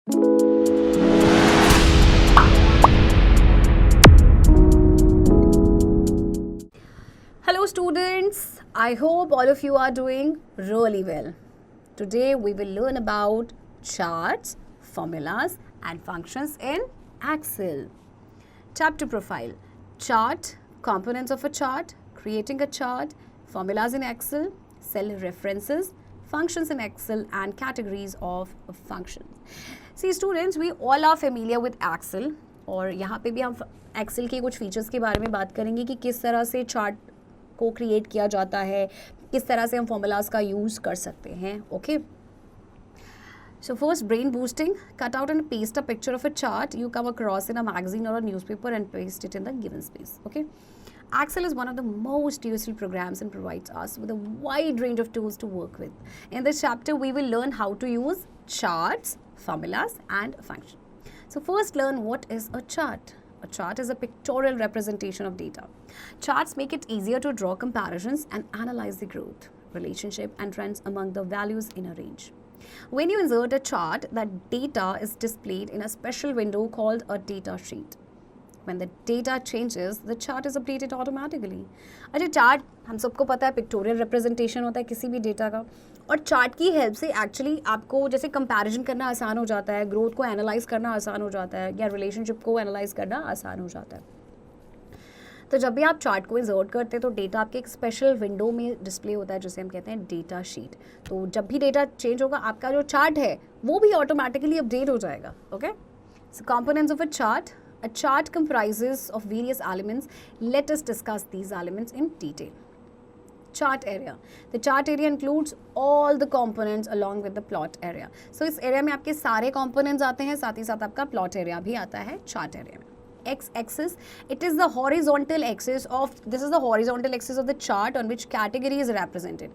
Hello students, I hope all of you are doing really well. Today we will learn about charts, formulas and functions in Excel. Chapter profile, chart, components of a chart, creating a chart, formulas in Excel, cell references, functions in Excel and categories of functions. See students, we all are familiar with Excel और यहाँ पे भी हम Excel के कुछ features के बारे में बात करेंगे कि किस तरह से चार्ट को क्रिएट किया जाता है, किस तरह से हम फॉर्मूलाज का यूज़ कर सकते हैं. Okay, so first, brain boosting. Cut out and paste a picture of a chart you come across in a magazine or a newspaper and paste it in the given space. Okay, Excel is one of the most useful programs and provides us with a wide range of tools to work with. In this chapter we will learn how to use charts, formulas and functions. So first, learn what is a chart. A chart is a pictorial representation of data. Charts make it easier to draw comparisons and analyze the growth, relationship and trends among the values in a range. When you insert a chart, that data is displayed in a special window called a data sheet. When the data changes, the chart is updated automatically. अच्छा, chart हम सबको पता है pictorial representation होता है किसी भी data का, और चार्ट की हेल्प से एक्चुअली आपको जैसे कंपैरिजन करना आसान हो जाता है, ग्रोथ को एनालाइज करना आसान हो जाता है, या रिलेशनशिप को एनालाइज करना आसान हो जाता है. तो जब भी आप चार्ट को इंसर्ट करते हैं तो डेटा आपके एक स्पेशल विंडो में डिस्प्ले होता है जिसे हम कहते हैं डेटा शीट. तो जब भी डेटा चेंज होगा आपका जो चार्ट है वो भी ऑटोमेटिकली अपडेट हो जाएगा. Okay, so components of a chart. A chart comprises of various elements. Let us discuss these elements in detail. Chart area. The chart area includes all the components along with the plot area. So इस area में आपके सारे components आते हैं, साथ ही साथ आपका plot area भी आता है chart area में. X-axis. It is the horizontal axis of the chart on which category is represented.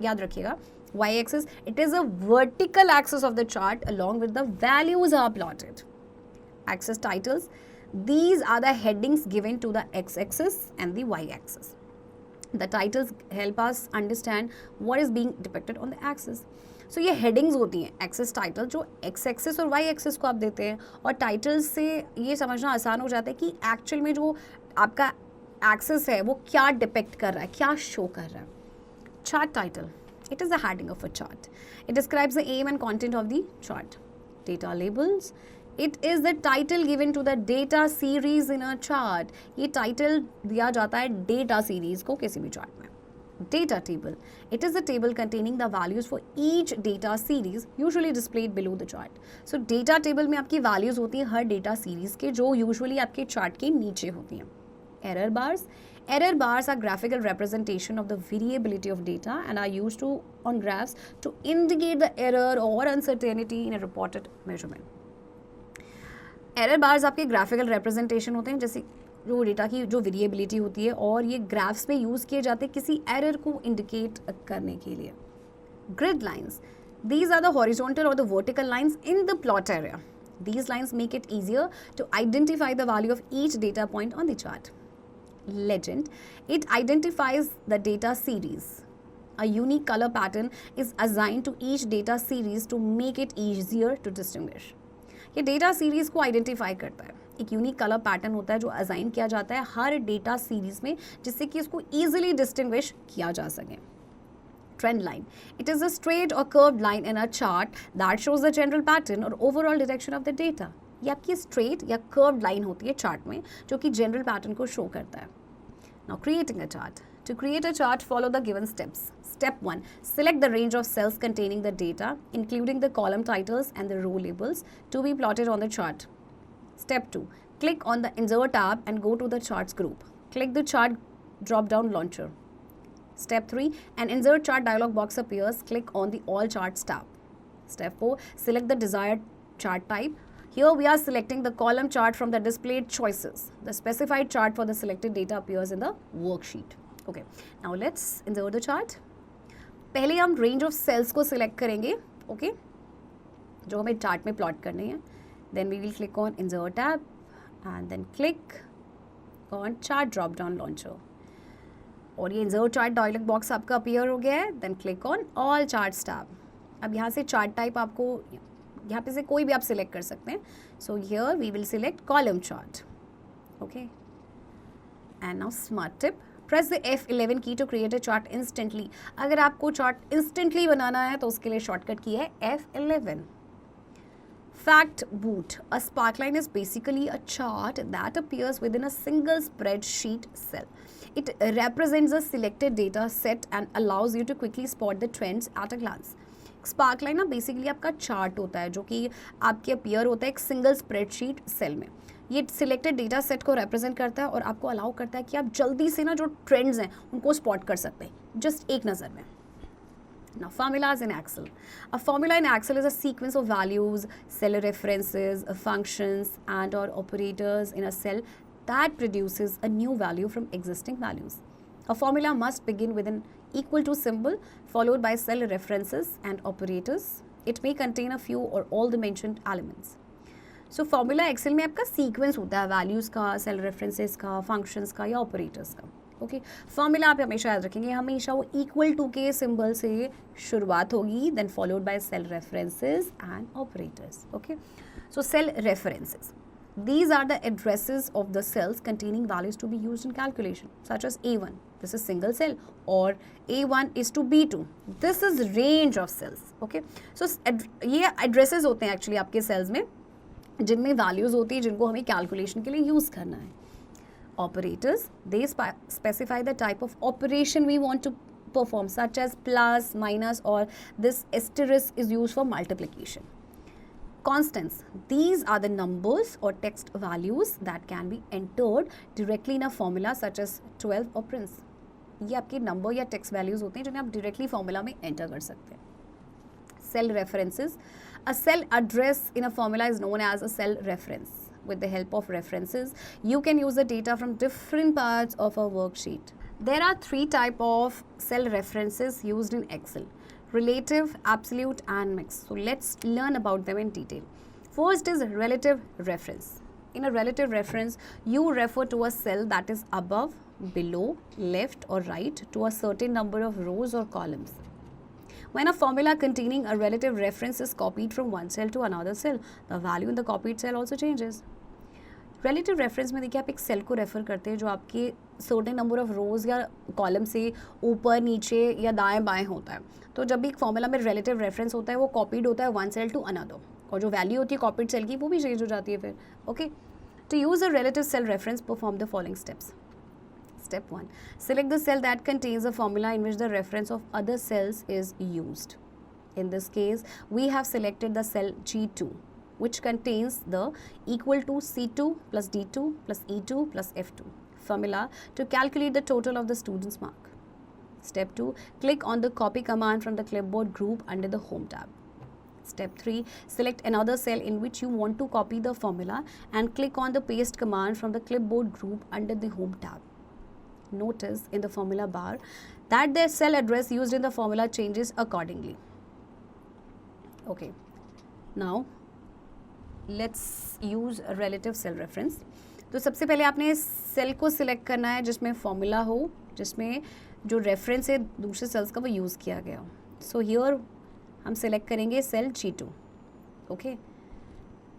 याद रखिएगा. Y-axis. It is a vertical axis of the chart along with the values are plotted. Axis titles. These are the headings given to the x-axis and the y-axis. The titles help us understand what is being depicted on the axis. So ये headings होती हैं, axis title, जो x-axis और y-axis को आप देते हैं, और titles से ये समझना आसान हो जाता है कि actual में जो आपका axis है वो क्या depict कर रहा है, क्या show कर रहा है. Chart title. It is the heading of a chart. It describes the aim and content of the chart. Data labels. It is the title given to the data series in a chart. ये title दिया जाता है data series को किसी भी chart में. Data table. It is a table containing the values for each data series usually displayed below the chart. So data table में आपकी values होती हैं हर data series के, जो usually आपके chart के नीचे होती हैं. Error bars. Error bars are graphical representation of the variability of data and are used on graphs to indicate the error or uncertainty in a reported measurement. Error bars आपके graphical representation होते हैं, जैसे जो data की जो variability होती है, और ये ग्राफ्स में यूज़ किए जाते हैं किसी एरर को इंडिकेट करने के लिए. Grid lines. These are the horizontal और the vertical lines in the plot area. These lines make it easier to identify the value of each data point on the chart. Legend. It identifies the data series. A unique color pattern is assigned to each data series to make it easier to distinguish. ये data series को identify करता है. एक unique colour pattern होता है जो assign किया जाता है हर डेटा सीरीज़ में, जिससे कि इसको ईजिली डिस्टिंग्विश किया जा सके. Trend line. It is a straight or curved line in a chart that shows the general pattern or overall direction of the data. ये आपकी स्ट्रेट या कर्व्ड लाइन होती है चार्ट में, जो कि जनरल पैटर्न को शो करता है. Now creating a chart. To create a chart, follow the given steps. Step 1. Select the range of cells containing the data, including the column titles and the row labels, to be plotted on the chart. Step 2. Click on the Insert tab and go to the Charts group. Click the Chart drop-down launcher. Step 3. An Insert Chart dialog box appears. Click on the All Charts tab. Step 4. Select the desired chart type. Here we are selecting the column chart from the displayed choices. The specified chart for the selected data appears in the worksheet. Okay, now let's insert the chart. पहले हम range of cells को select करेंगे, okay, जो हमें chart में plot करने हैं. Then we will click on insert tab and then click on chart drop down launcher. और ये इंसर्ट चार्ट डायलॉग बॉक्स आपका अपीयर हो गया है. Then click on all charts tab. अब यहाँ से चार्ट टाइप आपको यहाँ पे से कोई भी आप सिलेक्ट कर सकते हैं. So here we will select column chart. Okay, and now smart tip, press the F11 key to create a chart instantly. अगर आपको चार्ट इंस्टेंटली बनाना है तो उसके लिए शॉर्टकट की है F11. Fact boot. A sparkline is basically a chart that appears within a single spreadsheet cell. It represents a selected data set and allows you to quickly spot the trends at a glance. Sparkline ना basically आपका chart होता है जो कि आपके appear होता है एक सिंगल स्प्रेडशीट सेल में. ये सिलेक्टेड डेटा सेट को रिप्रेजेंट करता है और आपको अलाउ करता है कि आप जल्दी से ना जो ट्रेंड्स हैं उनको स्पॉट कर सकते हैं जस्ट एक नज़र में. Now, formulas in Excel. A formula in Excel is a sequence of values, cell references, functions, and/or operators in a cell that produces a new value from existing values. A formula must begin with an equal to symbol followed by cell references and operators. It may contain a few or all the mentioned elements. So, formula Excel में आपका sequence होता है values का, cell references का, functions का या operators का. Okay, formula आप हमेशा याद रखेंगे, हमेशा वो इक्वल टू के सिंबल से शुरुआत होगी, then followed by cell references and operators. Okay, so cell references, these are the addresses of the cells containing values to be used in calculation, such as A1, this is single cell, or A1 is to B2, this is range of cells. Okay, so ये addresses होते हैं actually आपके sales में जिनमें values होती है जिनको हमें कैलकुलेशन के लिए यूज़ करना है. Operators, they specify the type of operation we want to perform, such as plus, minus, or this asterisk is used for multiplication. Constants, these are the numbers or text values that can be entered directly in a formula such as 12 operands. ये आपके number या text values होते हैं जिन्हें आप directly formula में enter कर सकते हैं. Cell references, a cell address in a formula is known as a cell reference. With the help of references, you can use the data from different parts of a worksheet. There are three types of cell references used in Excel: relative, absolute, and mixed. So let's learn about them in detail. First is relative reference. In a relative reference, you refer to a cell that is above, below, left, or right to a certain number of rows or columns. When a formula containing a relative reference is copied from one cell to another cell, the value in the copied cell also changes. Relative reference में देखिए आप एक cell को refer करते हैं जो आपके certain number of रोज या कॉलम से ऊपर नीचे या दाएं बाएं होता है. तो जब भी एक फॉर्मूला में रिलेटिव रेफरेंस होता है वो कॉपीड होता है वन सेल टू अनदर, और जो वैल्यू होती है कॉपीड सेल की वो भी चेंज हो जाती है फिर. Okay, to use a relative cell reference perform the following steps. Step 1. Select the cell that contains a formula in which the reference of other cells is used. In this case, we have selected the cell G2, which contains the equal to C2 plus D2 plus E2 plus F2 formula to calculate the total of the student's mark. Step 2. Click on the copy command from the clipboard group under the Home tab. Step 3. Select another cell in which you want to copy the formula and click on the paste command from the clipboard group under the Home tab. Notice in the formula bar that the cell address used in the formula changes accordingly. Okay, now let's use a relative cell reference. तो सबसे पहले आपने cell को select करना है जिसमें formula हो, जिसमें जो रेफरेंस है दूसरे सेल्स का वो यूज़ किया गया हो. सो हियर हम सिलेक्ट करेंगे सेल G2. ओके,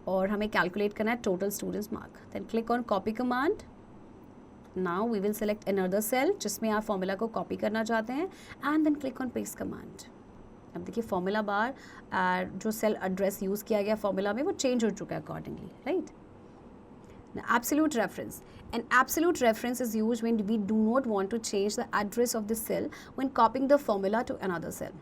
और हमें कैलकुलेट करना है total students mark. Then click on copy command. Now we will select another cell जिसमें आप फॉर्मूला को कॉपी करना चाहते हैं and then click on paste command. अब देखिए फॉर्मूला बार जो सेल एड्रेस यूज़ किया गया फॉर्मूला में वो चेंज हो चुका है accordingly, right. Absolute reference. An absolute reference is used when we do not want to change the address of the cell when copying the formula to another cell.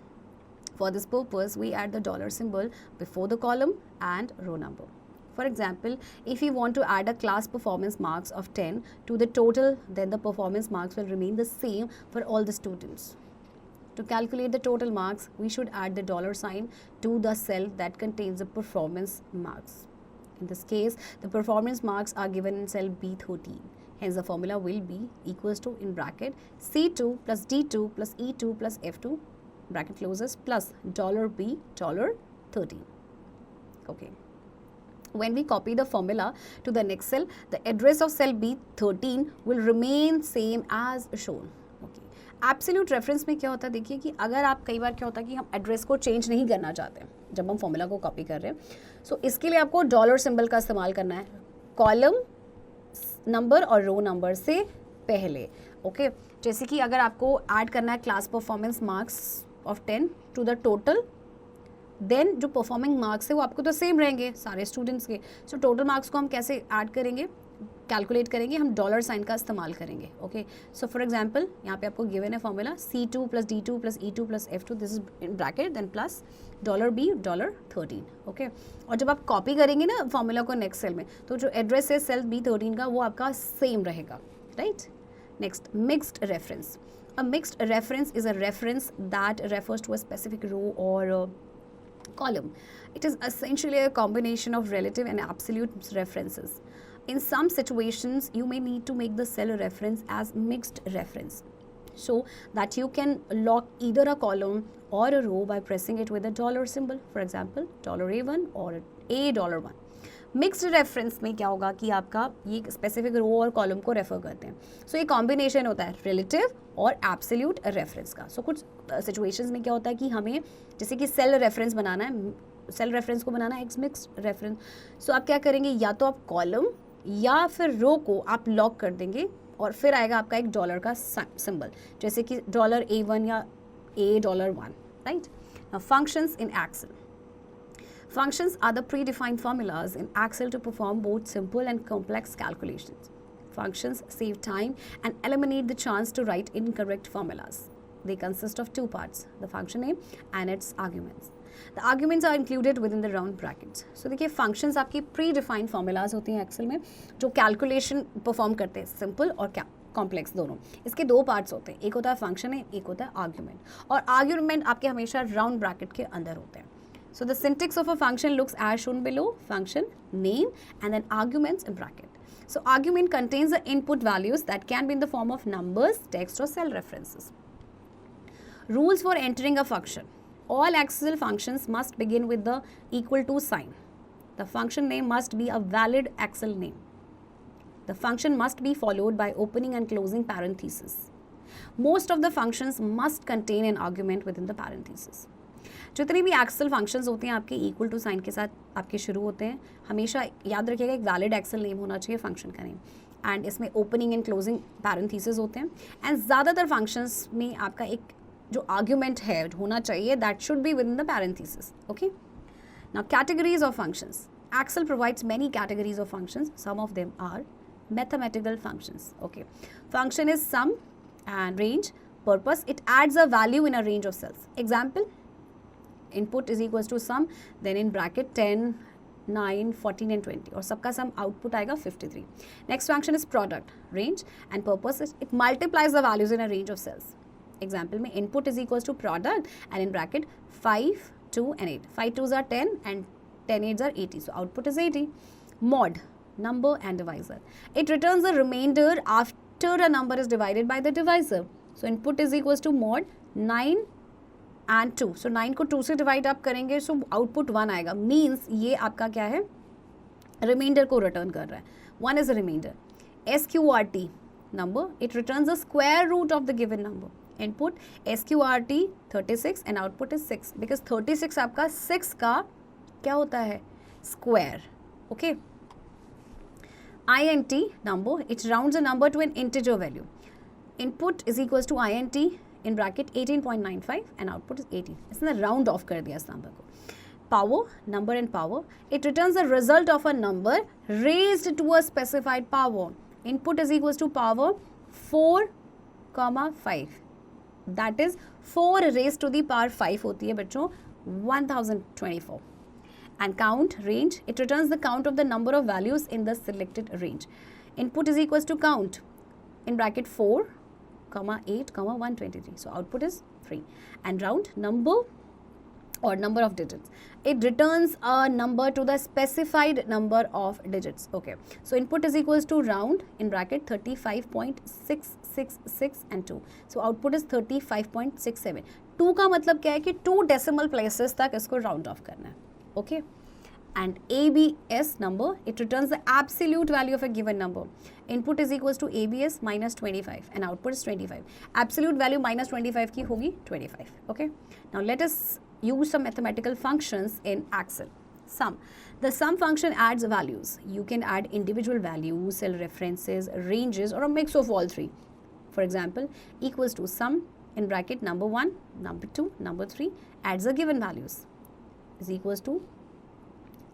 For this purpose, we add the dollar symbol before the column and row number. For example, if we want to add a class performance marks of 10 to the total, then the performance marks will remain the same for all the students. To calculate the total marks, we should add the dollar sign to the cell that contains the performance marks. In this case, the performance marks are given in cell B13. Hence, the formula will be equals to in bracket C2 plus D2 plus E2 plus F2 bracket closes plus $B $13. Okay. When we copy the formula to the next cell, the address of cell B13 will remain same as shown. Okay. Absolute reference में क्या होता है, देखिए कि अगर आप कई बार क्या होता है कि हम एड्रेस को चेंज नहीं करना चाहते जब हम फॉर्मूला को कॉपी कर रहे हैं, सो इसके लिए आपको डॉलर सिंबल का इस्तेमाल करना है कॉलम नंबर और रो नंबर से पहले। ओके जैसे कि अगर आपको ऐड करना है class performance marks of 10 to the total, then जो परफॉर्मिंग मार्क्स है वो आपको तो सेम रहेंगे सारे स्टूडेंट्स के। सो टोटल मार्क्स को हम कैसे ऐड करेंगे, कैलकुलेट करेंगे, हम डॉलर साइन का इस्तेमाल करेंगे। ओके सो फॉर एग्जांपल यहाँ पे आपको गिवन है formula C2 + D2 + E2 + F2, this is in bracket, then plus $B $13। Okay और जब आप कॉपी करेंगे ना फॉर्मूला को नेक्स्ट सेल में, तो जो एड्रेस है सेल B13 का वो आपका सेम रहेगा, right. Next, mixed reference. A mixed reference is a reference that refers to a specific row or column. It is essentially a combination of relative and absolute references. In some situations, you may need to make the cell reference as mixed reference so that you can lock either a column or a row by pressing it with a dollar symbol. For example, $A1 or $1. Mixed reference में क्या होगा कि आपका ये specific रो और column को refer करते हैं। सो ये कॉम्बिनेशन होता है रिलेटिव और एब्सोल्यूट रेफरेंस का। सो कुछ सिचुएशंस में क्या होता है कि हमें जैसे कि सेल रेफरेंस बनाना है, सेल रेफरेंस को बनाना है एक मिक्स्ड रेफरेंस। सो आप क्या करेंगे, या तो आप कॉलम या फिर रो को आप लॉक कर देंगे और फिर आएगा आपका एक डॉलर का सिंबल, जैसे कि $A1 या $1, right. Functions in Excel. Functions are the predefined formulas in Excel to perform both simple and complex calculations. Functions save time and eliminate the chance to write incorrect formulas. They consist of two parts, the function name and its arguments. The arguments are included within the round brackets. So देखिए functions आपकी predefined formulas होती हैं Excel में जो calculation perform करते हैं, simple और complex दोनों। इसके दो पार्ट्स होते हैं, एक होता है फंक्शन है, एक होता है आर्ग्यूमेंट, और आर्ग्यूमेंट आपके हमेशा राउंड ब्रैकेट के अंदर होते हैं। So the syntax of a function looks as shown below: function name and then arguments in bracket. So argument contains the input values that can be in the form of numbers, text or cell references. Rules for entering a function. All Excel functions must begin with the equal to sign. The function name must be a valid Excel name. The function must be followed by opening and closing parentheses. Most of the functions must contain an argument within the parentheses. जितने भी Excel functions होते हैं आपके equal to sign के साथ आपके शुरू होते हैं। हमेशा याद रखिएगा एक वैलिड एक्सेल नेम होना चाहिए फंक्शन का नेम, एंड इसमें ओपनिंग एंड क्लोजिंग पैरेंथेसिस होते हैं। एंड ज़्यादातर फंक्शंस में आपका एक जो आर्ग्यूमेंट है होना चाहिए, that should be with in the parenthesis. Okay now categories of functions. Excel provides many categories of functions. Some of them are mathematical functions. Okay, function is sum and range. Purpose, it adds a value in a range of cells. Example, input is equals to sum, then in bracket 10, 9, 14 and 20, और सबका सम output आएगा 53. Next function is product, range and purpose is it multiplies the values in a range of cells. Example में input is equals to product and in bracket 5, 2 and 8. 5 2s are 10 and 10 8s are 80. So output is 80. Mod, number and divisor. It returns the remainder after a number is divided by the divisor. So input is equals to mod 9 and 2. सो 9 को 2 से divide आप करेंगे, so output 1 आएगा। Means ये आपका क्या है, reminder को रिटर्न कर रहा है। 1 is a reminder. SQRT number, it returns the square root of the given number. Input SQRT 36 and output is 6, because 36 आपका 6 का क्या होता है, square. Okay INT number, it rounds a number to an integer value. Input is equals to INT in bracket 18.95 and output is 18. इसने round of कर दिया इस number को। Power, number and power, it returns the result of a number raised to a specified power. Input is equals to power 4,5, that is 4 raised to the power 5 होती है बच्चों 1024. And count, range, it returns the count of the number of values in the selected range. Input is equals to count in bracket 4, 8, 123. So output is 3. And round, number or number of digits. It returns a number to the specified number of digits. Okay. So input is equals to round in bracket 35.666 and 2. So output is 35.67. 2 का मतलब क्या है कि 2 decimal places तक इसको round off करना है. Okay. and ABS number, it returns the absolute value of a given number. Input is equals to ABS minus 25 and output is 25. Absolute value minus 25 की होगी 25. Okay. Now let us use some mathematical functions in Excel. Sum. The sum function adds values. You can add individual values, cell references, ranges, or a mix of all three. For example, equals to sum in bracket number 1, number 2, number 3 adds the given values is equals to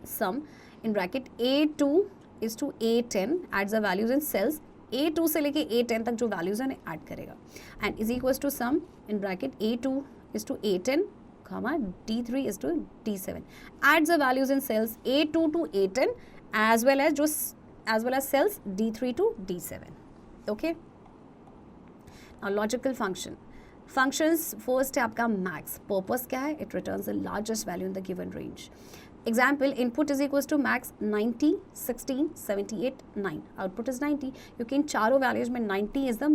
sum in bracket A2 is to A10 adds the values in cells A2 से लेके A10 तक जो values हैं add करेगा and is equals to sum in bracket A2 is to A10 comma D3 is to D7 adds the values in cells A2 to A10 as well as cells D3 to D7. Okay. Now logical function. Functions first है आपका max. Purpose क्या है? It returns the largest value in the given range. Example, input is equals to max 90, 16, 78, 9. Output is 90. क्योंकि इन चारों values में 90 is the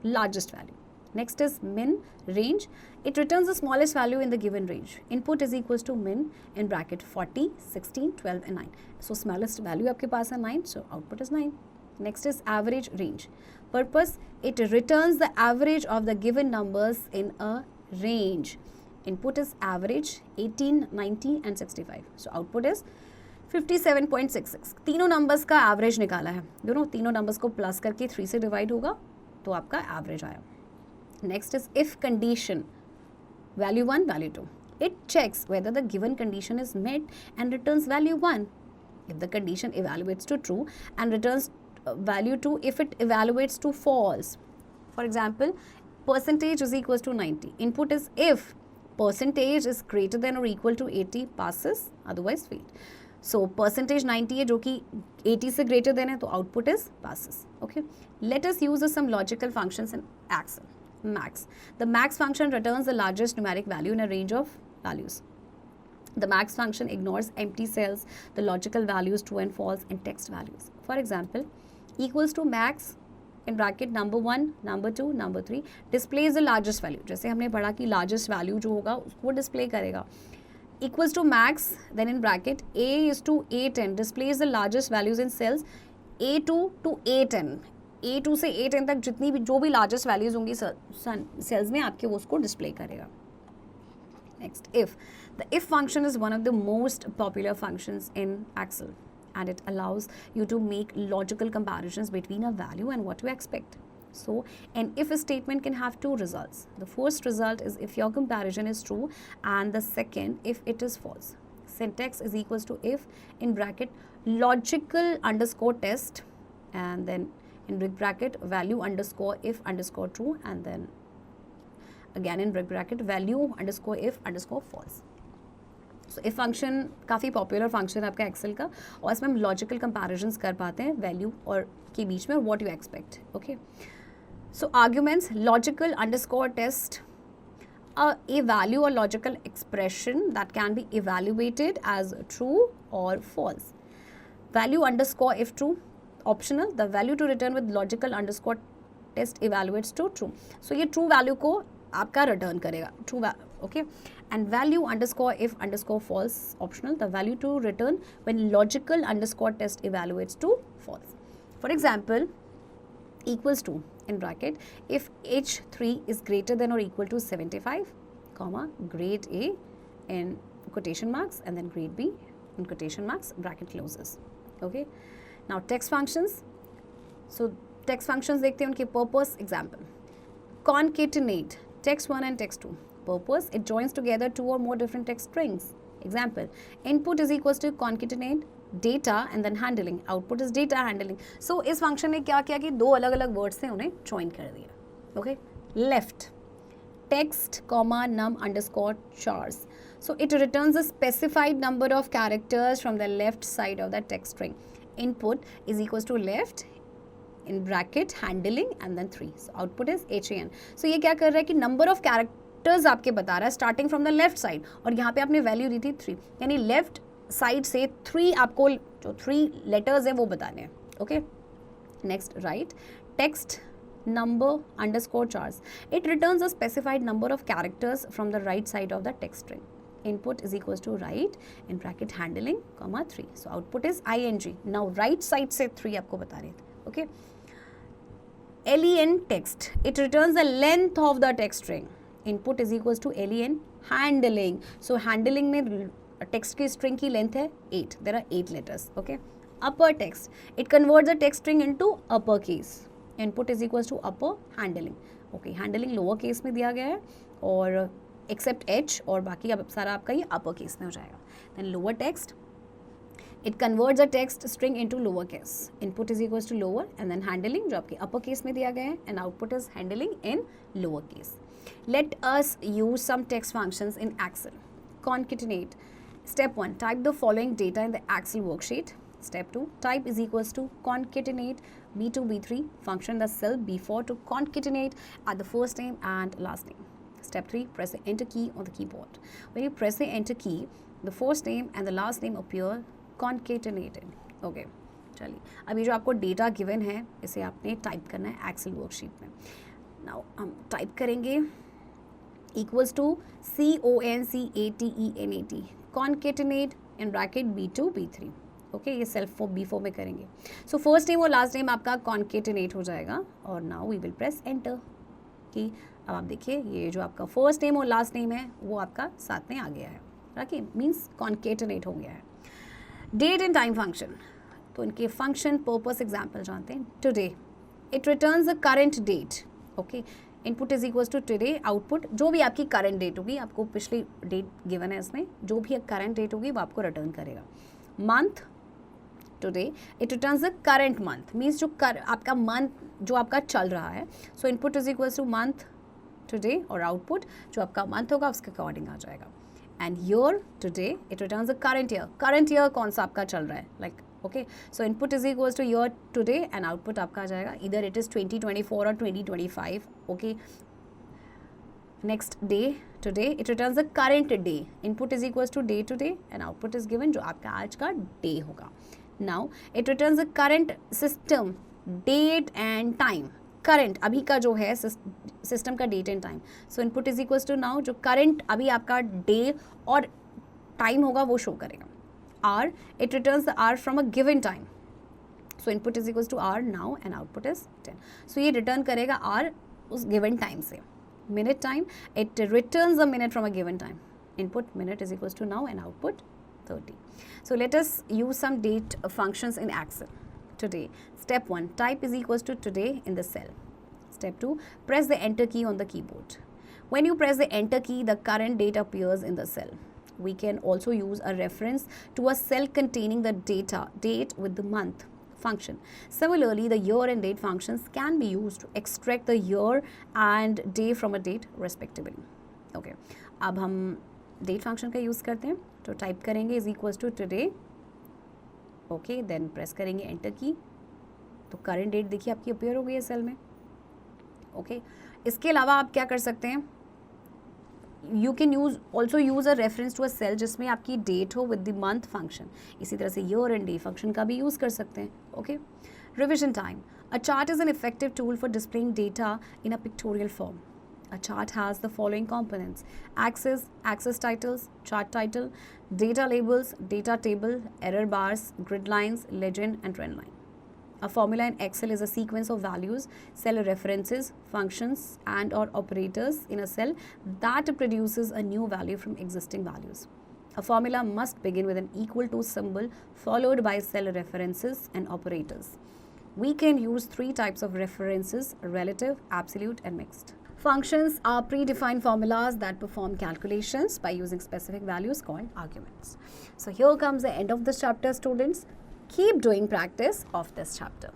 largest value. Next is min, range. It returns the smallest value in the given range. Input is equals to min in bracket 40, 16, 12 and 9. So smallest value आपके पास है 9. So output is 9. Next is average range. Purpose, it returns the average of the given numbers in a range. Input is average 18, 90 and 65. So output is 57.66. तीनों numbers का average निकाला है. तीनों numbers को plus करके 3 से divide होगा तो आपका average आया. Next is if condition. Value 1, value 2. It checks whether the given condition is met and returns value 1. If the condition evaluates to true and returns value 2 if it evaluates to false. For example, percentage is equals to 90. Input is if percentage is greater than or equal to 80 passes, otherwise fail. So percentage 90 है जो कि 80 से greater than है तो output is passes. Okay. Let us use some logical functions in Excel. Max. The max function returns the largest numeric value in a range of values. The max function ignores empty cells, the logical values true and false and text values. For example, equals to max in bracket number 1, number 2, number 3 displays the largest value. जैसे हमने पढ़ा कि largest value जो होगा उसको display करेगा. Equals to max, then in bracket A is to A10 displays the largest values in cells A2 to A10. A2 से A10 तक जितनी भी जो भी largest values होंगी cells में आपके वो उसको display करेगा. Next, if. The if function is one of the most popular functions in Excel and it allows you to make logical comparisons between a value and what you expect. So, an if statement can have two results. The first result is if your comparison is true and the second if it is false. Syntax is equals to if in bracket logical underscore test and then in big bracket value underscore if underscore true and then again in bracket value underscore if underscore false. So if function काफ़ी popular function है आपका Excel का और इसमें हम logical comparisons कर पाते हैं value और के बीच में what you expect. Okay. So arguments logical underscore test a value or logical expression that can be evaluated as true or false. Value underscore if true optional, the value to return with logical underscore test evaluates to true. So ये true value को आपका return करेगा true value. Okay, and value underscore if underscore false optional, the value to return when logical underscore test evaluates to false. For example, equals to in bracket if H3 is greater than or equal to 75 comma grade A in quotation marks and then grade B in quotation marks bracket closes. Okay, now text functions. So text functions देखते हैं उनके purpose. Example, concatenate text 1 and text 2. Purpose, it joins together two or more different text strings. Example, input is equals to concatenate data and then handling. Output is data handling. So इस function ने क्या किया कि दो अलग अलग words थे उन्हें join कर दिया. Okay, left text comma num underscore chars. So it returns a specified number of characters from the left side of the text string. Input is equals to left in bracket handling and then 3. So output is HAN. So ये क्या कर रहा है कि number of characters आपके बता रहा है starting from the left side और यहाँ पे आपने value दी थी 3 यानी left side से 3 आपको जो 3 letters हैं वो बताने हैं. Okay. Next, right text number underscore chars. It returns a specified number of characters from the right side of the text string. input is equals to write in bracket handling comma 3. So output is ing. Now right side से 3 आपको बता रहे थे. Okay. len text, it returns the length of the text string. Input is equals to len handling. So handling में text की string की length है 8. There are 8 letters. Okay. Upper text, it converts the text string into uppercase. Input is equals to upper handling. Okay, handling lower case में दिया गया है और except h और बाकी अब सारा आपका ये upper case में हो जाएगा. Then lower text, it converts the text string into lower case. Input is equals to lower and then handling जो आपके upper case में दिया गया है and output is handling in lower case. Let us use some text functions in Excel. Concatenate. Step 1, type the following data in the Excel worksheet. Step 2, type is equals to concatenate B2, B3 function in the cell B4 to concatenate at the first name and last name. Step 3, press the enter key on the keyboard. When you press the enter key, the first name and the last name appear concatenated. Okay, चलिए अभी जो आपको data given है इसे आपने type करना है Excel worksheet में. नाउ हम टाइप करेंगे equals to concatenate concatenate in bracket B2 B3. Okay ये सेल्फ फॉर B4 में करेंगे. सो फर्स्ट नेम और लास्ट नेम आपका कॉन्केटिनेट हो जाएगा और now we will press enter कि अब आप देखिए ये जो आपका फर्स्ट नेम और लास्ट नेम है वो आपका साथ में आ गया है. ओके मीन्स कॉन्केटिनेट हो गया है. डेट एंड टाइम फंक्शन, तो इनके फंक्शन पर्पस एग्जाम्पल जानते हैं. Today it returns the current date. Okay input is equals to today, output जो भी आपकी करंट डेट होगी, आपको पिछली डेट गिवन है इसमें, जो भी करंट डेट होगी वो आपको रिटर्न करेगा. Month today it returns the current month, means जो आपका मंथ जो आपका चल रहा है. सो input is equals two month today और आउटपुट जो आपका मंथ होगा उसके अकॉर्डिंग आ जाएगा. And year today it returns the current year. Current year कौन सा आपका चल रहा है like. Okay so input is equals two year today and output आपका आ जाएगा इधर इट इज़ 2024 और 2025. Okay next day today it returns the current day. Input is equals to day today and output is given जो आपका आज का day होगा. Now it returns the current system date and time. Current अभी का जो है सिस्टम का date and time. So input is equals to now जो करंट अभी आपका डे और टाइम होगा वो शो करेगा. Hour it returns the hour from a given time. So input is equals to hour now and output is 10. So ये return करेगा hour उस गिवन टाइम से. Minute time it returns the minute from a given time. Input minute is equals to now and output 30. So let us use some date functions in Excel. Today, step 1, type is equals to today in the cell. Step 2, press the enter key on the keyboard. When you press the enter key, the current date appears in the cell. We can also use a reference to a cell containing the date with the month function. Similarly, the year and date functions can be used to extract the year and day from a date respectively. Okay, अब हम date function का use करते हैं. तो type करेंगे is equals to today. Okay then press करेंगे enter key. तो current date देखिए आपकी अपीयर हो गई है सेल में. ओके इसके अलावा आप क्या कर सकते हैं, you can also use a reference to a cell जिसमें आपकी डेट हो विद द मंथ फंक्शन. इसी तरह से ईयर एंड डे फंक्शन का भी यूज़ कर सकते हैं. Okay revision time. A chart is an effective tool for displaying data in a pictorial form. A chart has the following components: axis titles, chart title, data labels, data table, error bars, grid lines, legend, and trend line. A formula in Excel is a sequence of values, cell references, functions, and or operators in a cell that produces a new value from existing values. A formula must begin with an equal to symbol followed by cell references and operators. We can use 3 types of references: relative, absolute, and mixed. Functions are predefined formulas that perform calculations by using specific values called arguments. So here comes the end of this chapter, students. Keep doing practice of this chapter.